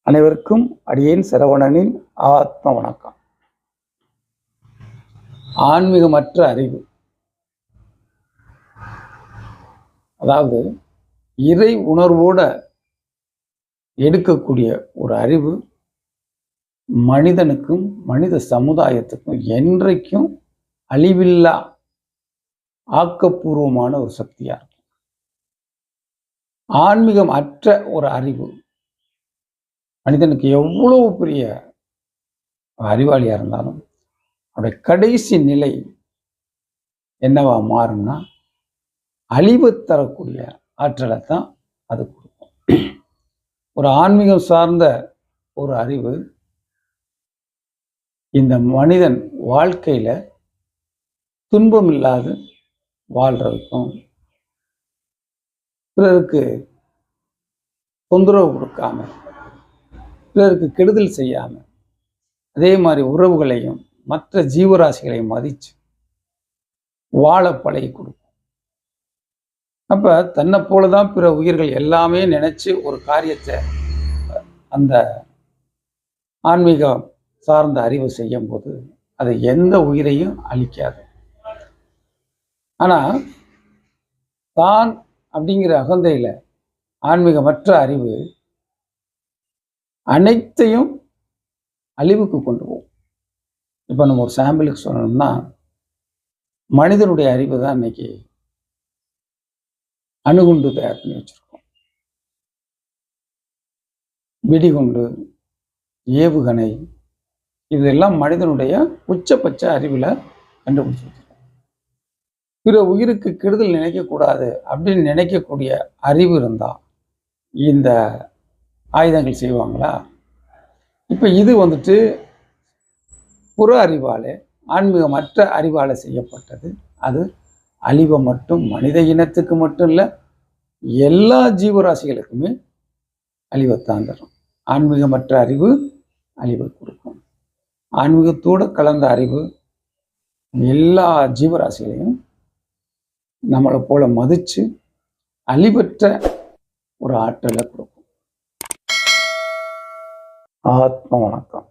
அனைவருக்கும் அடியேன் சரவணனின் ஆத்ம வணக்கம். ஆன்மீகமற்ற அறிவு, அதாவது இறை உணர்வோட எடுக்கக்கூடிய ஒரு அறிவு மனிதனுக்கும் மனித சமுதாயத்துக்கும் என்றைக்கும் அழிவில்லா ஆக்கப்பூர்வமான ஒரு சக்தியா இருக்கும். ஆன்மீகம் அற்ற ஒரு அறிவு மனிதனுக்கு எவ்வளவு பெரிய அறிவாளியா இருந்தாலும் அவருடைய கடைசி நிலை என்னவா மாறும்னா அழிவு தரக்கூடிய ஆற்றலை தான் அது கொடுக்கும். ஒரு ஆன்மீகம் சார்ந்த ஒரு அறிவு இந்த மனிதன் வாழ்க்கையில துன்பம் இல்லாது வாழ்றதுக்கும், பிறருக்கு தொந்தரவு கொடுக்காம, பிறருக்கு கெடுதல் செய்யாம, அதே மாதிரி உறவுகளையும் மற்ற ஜீவராசிகளையும் மதிச்சு வாழ பழகி கொடுக்கும். அப்ப தன்னை போலதான் பிற உயிர்கள் எல்லாமே நினைச்சு ஒரு காரியத்தை அந்த ஆன்மீகம் சார்ந்த அறிவு செய்யும் போது அது எந்த உயிரையும் அழிக்காது. ஆனா தான் அப்படிங்கிற அகந்தையில ஆன்மீகமற்ற அறிவு அனைத்தையும் அழிவுக்கு கொண்டு போகும். இப்போ நம்ம ஒரு சாம்பிளுக்கு சொல்லணும்னா, மனிதனுடைய அறிவு தான் இன்னைக்கு அணுகுண்டு தயார் பண்ணி வச்சிருக்கோம். வெடிகுண்டு, ஏவுகணை, இதெல்லாம் மனிதனுடைய உச்சபட்ச அறிவில் கண்டுபிடிச்சு வச்சிருக்கோம். பிற உயிருக்கு கெடுதல் நினைக்கக்கூடாது அப்படின்னு நினைக்கக்கூடிய அறிவு இருந்தா இந்த ஆயுதங்கள் செய்வாங்களா? இப்போ இது வந்துட்டு புற அறிவாலே, ஆன்மீகமற்ற அறிவால செய்யப்பட்டது. அது அழிவை மட்டும் மனித இனத்துக்கு மட்டும் இல்லை, எல்லா ஜீவராசிகளுக்குமே அழிவைத்தான் தரும். ஆன்மீகமற்ற அறிவு அழிவை கொடுக்கும். ஆன்மீகத்தோடு கலந்த அறிவு எல்லா ஜீவராசிகளையும் நம்மளை போல மதிச்சு அழிவற்ற ஒரு ஆற்றலை கொடுக்கும். ஆத்ம வணக்கம்.